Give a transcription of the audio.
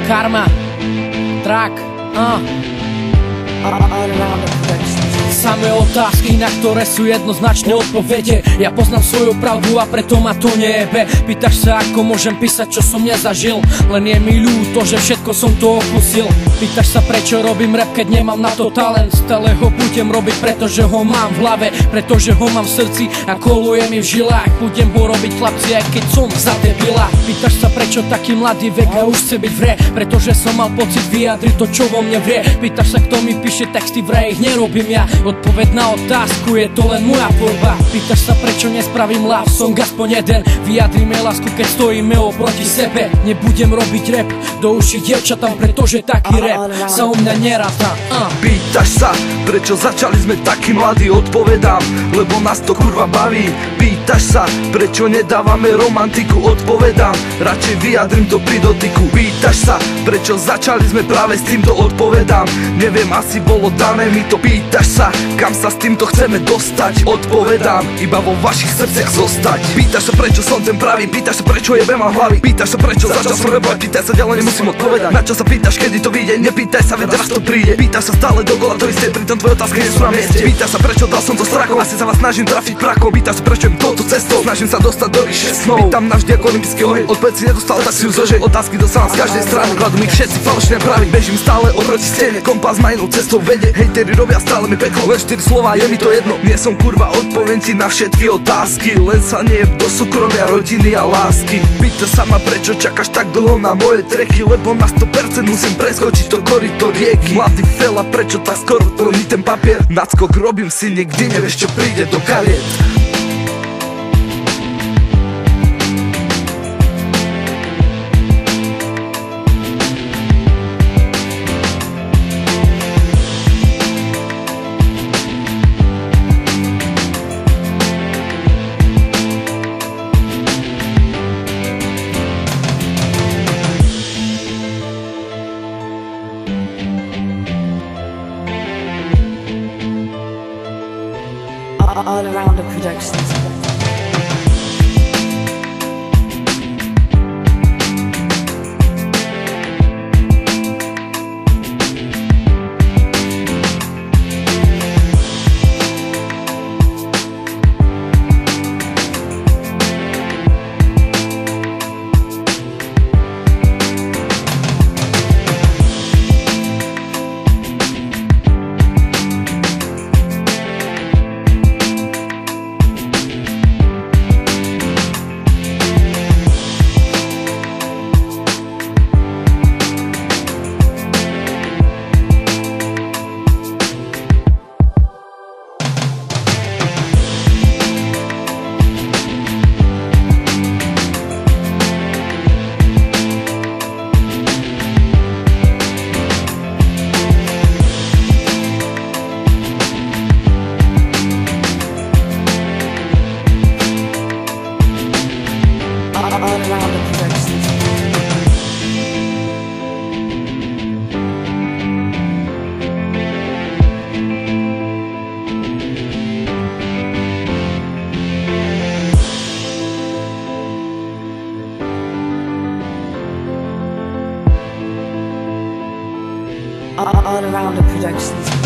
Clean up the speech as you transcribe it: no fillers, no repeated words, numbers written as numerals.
Karma, Track, Samé otázky, na ktoré sú jednoznačné odpovede. Ja poznám svoju pravdu a preto ma to nejebe. Pýtaš sa, ako môžem písať, čo som nezažil. Len je mi ľúto, že všetko som to okusil. Pýtaš sa, prečo robím rap, keď nemám na to talent. Stále ho budem robiť, pretože ho mám v hlave, pretože ho mám v srdci a koluje mi v žilách. Budem ho robiť, chlapci, aj keď som za debila. Pýtaš sa, prečo taký mladý vek a už chce byť v hre, pretože som mal pocit vyjadriť to, čo vo mne vrie. Pýtaš sa, kto mi píše texty, v hre ich nerobím ja. Odpoveď na otázku, je to len moja tvorba. Pýtaš sa, prečo nespravím love song aspoň jeden. Vyjadrime lásku, keď stojíme oproti sebe. Nebudem robiť rap do uší dievčatám, pretože taký rap sa u mňa neráta. Pýtaš sa, prečo začali sme takí mladí, odpovedám, lebo nás to kurva baví. Pýtaš sa, prečo nedávame romantiku, odpovedám, radšej vyjadrím to pri dotyku. Pýtaš sa, prečo začali sme práve s týmto, odpovedám, neviem, asi bolo dané mi to. Pýtaš sa, kam sa s týmto chceme dostať, odpovedám, iba vo vašich srdciach zostať. Pýtaš sa, prečo som ten pravý, pýtaš sa, prečo jebem a hlavy. Pýtaš sa, prečo začal som repovať, pýtaj sa, ďalej nemusím odpovedať. Na čo sa pýtaš, kedy to vyjde, nepýtaj sa, veď raz to príde. Pýtaš sa stále dokola to isté, pritom tvoje otázky nie sú na mieste. Pýtaš sa, prečo dal som to strachom, asi sa vás snažím trafiť prakom. Pýtaš sa, prečo im touto cestou snažím sa dostať do ríše snov. Pýtam navždy ako olympijský oheň, odpoveď si nedostal, tak si ju zložej. Otázky dostávam z každej strany, kladú mi všetci falošné pravy. Bežím stále oproti stene, kompas ma inou cestou vedie. Hejteri robia stále mi peklo, len 4 slova, je mi to jedno. Nie som kurva, odpoviem ti na všetky otázky, len sa nejeb do súkromia, rodiny a lásky. Pýta sa ma, prečo čakáš tak dlho na moje tracky, lebo na 100% musím preskočiť to korito rieky. Mladý fela, prečo tak skoro plní ten papier? Nadskok robím si, nikdy nevieš, čo príde do kariet. All Around the Productions. All Around the Productions. All Around the Productions.